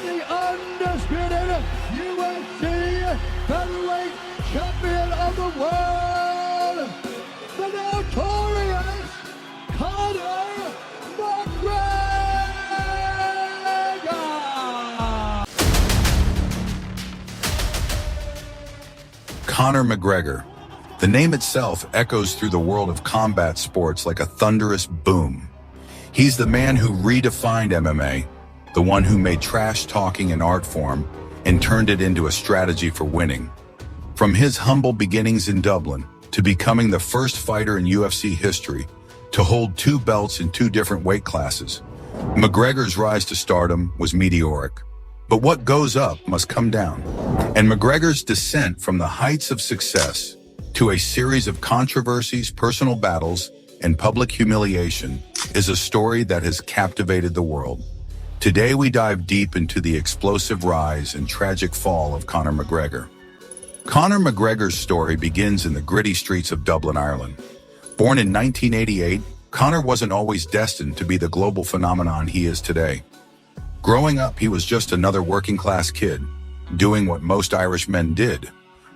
and the undisputed UFC featherweight champion of the world, the Notorious Conor McGregor! Conor McGregor. The name itself echoes through the world of combat sports like a thunderous boom. He's the man who redefined MMA, the one who made trash talking an art form and turned it into a strategy for winning. From his humble beginnings in Dublin to becoming the first fighter in UFC history to hold 2 belts in 2 different weight classes, McGregor's rise to stardom was meteoric. But what goes up must come down. And McGregor's descent from the heights of success to a series of controversies, personal battles, and public humiliation is a story that has captivated the world. Today we dive deep into the explosive rise and tragic fall of Conor McGregor. Conor McGregor's story begins in the gritty streets of Dublin, Ireland. Born in 1988, Conor wasn't always destined to be the global phenomenon he is today. Growing up, he was just another working-class kid, doing what most Irish men did,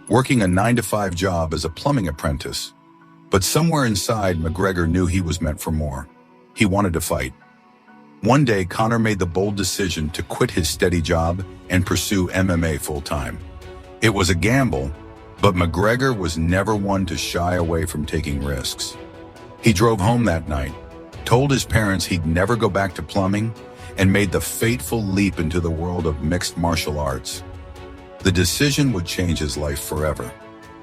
working a 9-to-5 job as a plumbing apprentice. But somewhere inside, McGregor knew he was meant for more. He wanted to fight. One day, Conor made the bold decision to quit his steady job and pursue MMA full-time. It was a gamble, but McGregor was never one to shy away from taking risks. He drove home that night, told his parents he'd never go back to plumbing, and made the fateful leap into the world of mixed martial arts. The decision would change his life forever.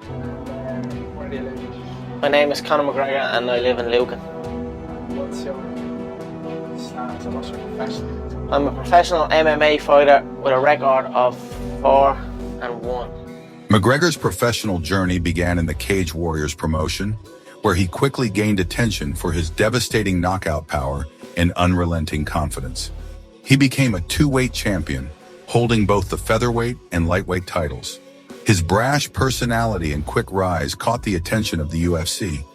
Where do you live? My name is Conor McGregor and I live in Lucan. What's your stance and what's your profession? I'm a professional MMA fighter with a record of 4-1. McGregor's professional journey began in the Cage Warriors promotion, where he quickly gained attention for his devastating knockout power and unrelenting confidence. He became a 2-weight champion, holding both the featherweight and lightweight titles. His brash personality and quick rise caught the attention of the UFC,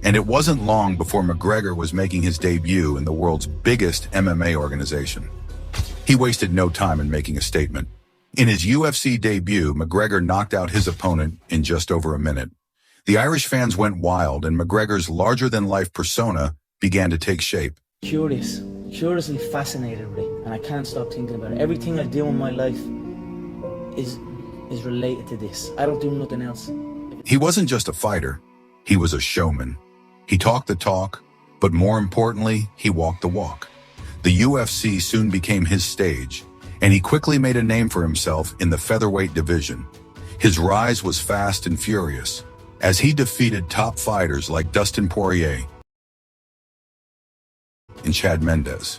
and it wasn't long before McGregor was making his debut in the world's biggest MMA organization. He wasted no time in making a statement. In his UFC debut, McGregor knocked out his opponent in just over a minute. The Irish fans went wild, and McGregor's larger-than-life persona began to take shape. Curiously fascinated with it, and I can't stop thinking about it. Everything I do in my life is related to this. I don't do nothing else. He wasn't just a fighter, he was a showman. He talked the talk, but more importantly, he walked the walk. The UFC soon became his stage, and he quickly made a name for himself in the featherweight division. His rise was fast and furious, as he defeated top fighters like Dustin Poirier and Chad Mendes.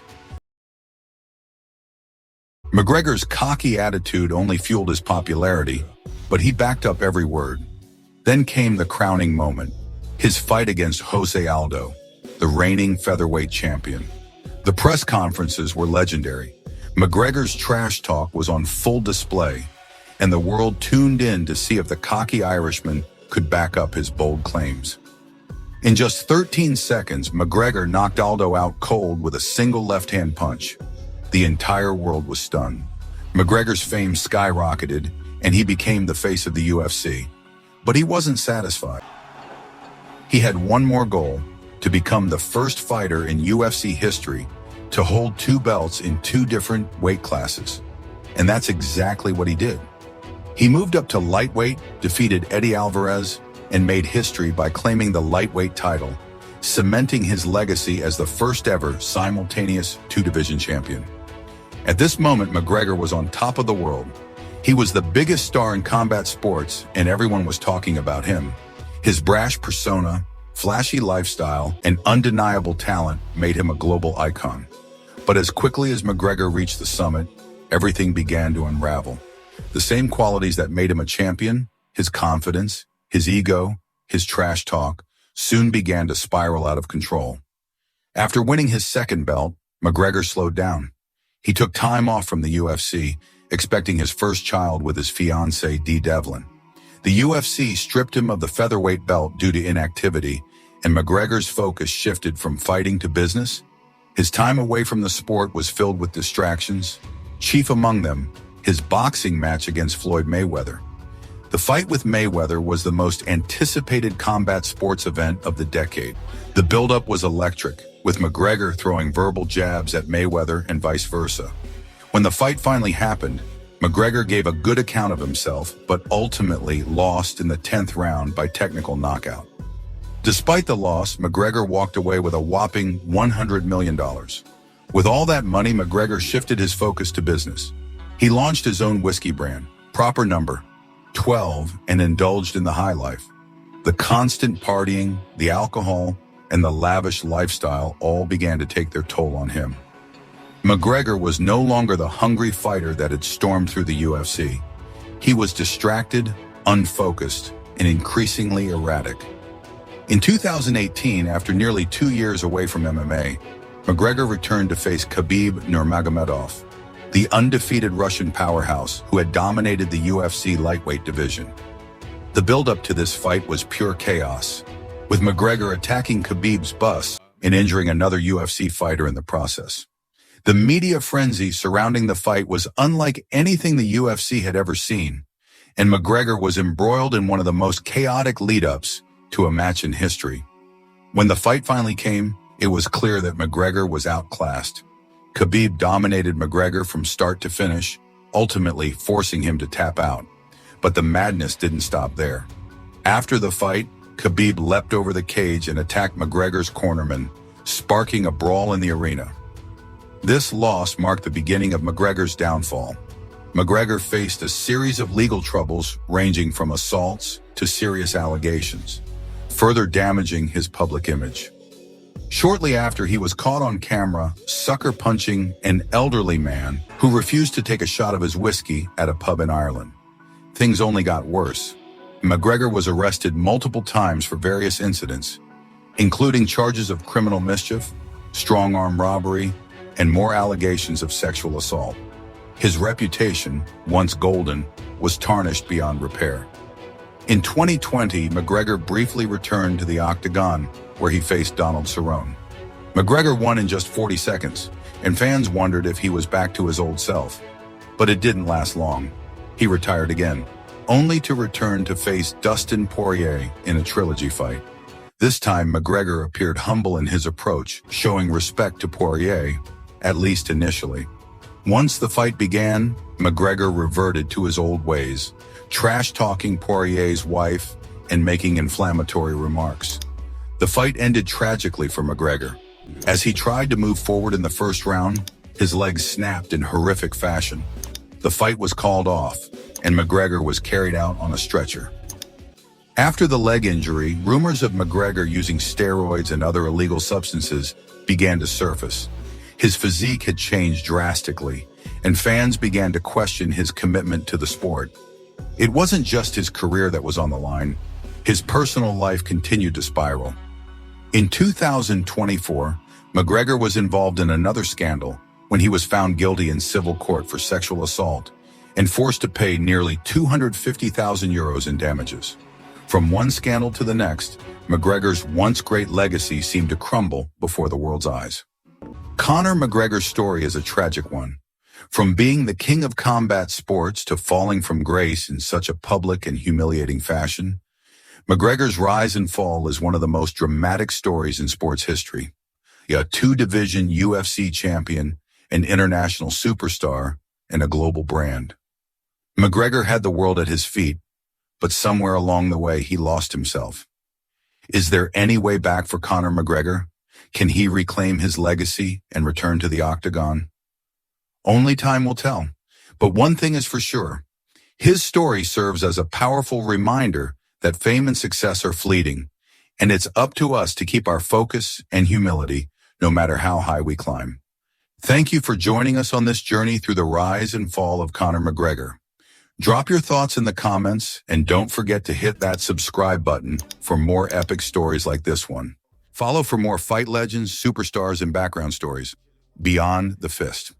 McGregor's cocky attitude only fueled his popularity, but he backed up every word. Then came the crowning moment, his fight against Jose Aldo, the reigning featherweight champion. The press conferences were legendary. McGregor's trash talk was on full display, and the world tuned in to see if the cocky Irishman could back up his bold claims. In just 13 seconds, McGregor knocked Aldo out cold with a single left-hand punch. The entire world was stunned. McGregor's fame skyrocketed, and he became the face of the UFC. But he wasn't satisfied. He had one more goal: to become the first fighter in UFC history to hold 2 belts in 2 different weight classes. And that's exactly what he did. He moved up to lightweight, defeated Eddie Alvarez, and made history by claiming the lightweight title, cementing his legacy as the first ever simultaneous 2-division champion. At this moment, McGregor was on top of the world. He was the biggest star in combat sports, and everyone was talking about him. His brash persona, flashy lifestyle, and undeniable talent made him a global icon. But as quickly as McGregor reached the summit, everything began to unravel. The same qualities that made him a champion, his confidence, his ego, his trash talk, soon began to spiral out of control. After winning his 2nd belt, McGregor slowed down. He took time off from the UFC, expecting his first child with his fiancée, Dee Devlin. The UFC stripped him of the featherweight belt due to inactivity, and McGregor's focus shifted from fighting to business. His time away from the sport was filled with distractions, chief among them, his boxing match against Floyd Mayweather. The fight with Mayweather was the most anticipated combat sports event of the decade. The buildup was electric, with McGregor throwing verbal jabs at Mayweather and vice versa. When the fight finally happened, McGregor gave a good account of himself, but ultimately lost in the 10th round by technical knockout. Despite the loss, McGregor walked away with a whopping $100 million. With all that money, McGregor shifted his focus to business. He launched his own whiskey brand, Proper Number 12, and indulged in the high life. The constant partying, the alcohol, and the lavish lifestyle all began to take their toll on him. McGregor was no longer the hungry fighter that had stormed through the UFC. He was distracted, unfocused, and increasingly erratic. In 2018, after nearly 2 years away from MMA, McGregor returned to face Khabib Nurmagomedov, the undefeated Russian powerhouse who had dominated the UFC lightweight division. The build-up to this fight was pure chaos, with McGregor attacking Khabib's bus and injuring another UFC fighter in the process. The media frenzy surrounding the fight was unlike anything the UFC had ever seen, and McGregor was embroiled in one of the most chaotic lead-ups to a match in history. When the fight finally came, it was clear that McGregor was outclassed. Khabib dominated McGregor from start to finish, ultimately forcing him to tap out. But the madness didn't stop there. After the fight, Khabib leapt over the cage and attacked McGregor's cornerman, sparking a brawl in the arena. This loss marked the beginning of McGregor's downfall. McGregor faced a series of legal troubles ranging from assaults to serious allegations, further damaging his public image. Shortly after, he was caught on camera sucker-punching an elderly man who refused to take a shot of his whiskey at a pub in Ireland. Things only got worse. McGregor was arrested multiple times for various incidents, including charges of criminal mischief, strong-arm robbery, and more allegations of sexual assault. His reputation, once golden, was tarnished beyond repair. In 2020, McGregor briefly returned to the octagon, where he faced Donald Cerrone. McGregor won in just 40 seconds, and fans wondered if he was back to his old self. But it didn't last long. He retired again, only to return to face Dustin Poirier in a trilogy fight. This time, McGregor appeared humble in his approach, showing respect to Poirier, at least initially. Once the fight began, McGregor reverted to his old ways, trash-talking Poirier's wife and making inflammatory remarks. The fight ended tragically for McGregor. As he tried to move forward in the first round, his legs snapped in horrific fashion. The fight was called off, and McGregor was carried out on a stretcher. After the leg injury, rumors of McGregor using steroids and other illegal substances began to surface. His physique had changed drastically, and fans began to question his commitment to the sport. It wasn't just his career that was on the line. His personal life continued to spiral. In 2024, McGregor was involved in another scandal when he was found guilty in civil court for sexual assault and forced to pay nearly €250,000 in damages. From one scandal to the next, McGregor's once great legacy seemed to crumble before the world's eyes. Conor McGregor's story is a tragic one. From being the king of combat sports to falling from grace in such a public and humiliating fashion, McGregor's rise and fall is one of the most dramatic stories in sports history. A two-division UFC champion, an international superstar, and a global brand. McGregor had the world at his feet, but somewhere along the way he lost himself. Is there any way back for Conor McGregor? Can he reclaim his legacy and return to the octagon? Only time will tell. But one thing is for sure. His story serves as a powerful reminder that fame and success are fleeting, and it's up to us to keep our focus and humility no matter how high we climb. Thank you for joining us on this journey through the rise and fall of Conor McGregor. Drop your thoughts in the comments, and don't forget to hit that subscribe button for more epic stories like this one. Follow for more fight legends, superstars, and background stories beyond the fist.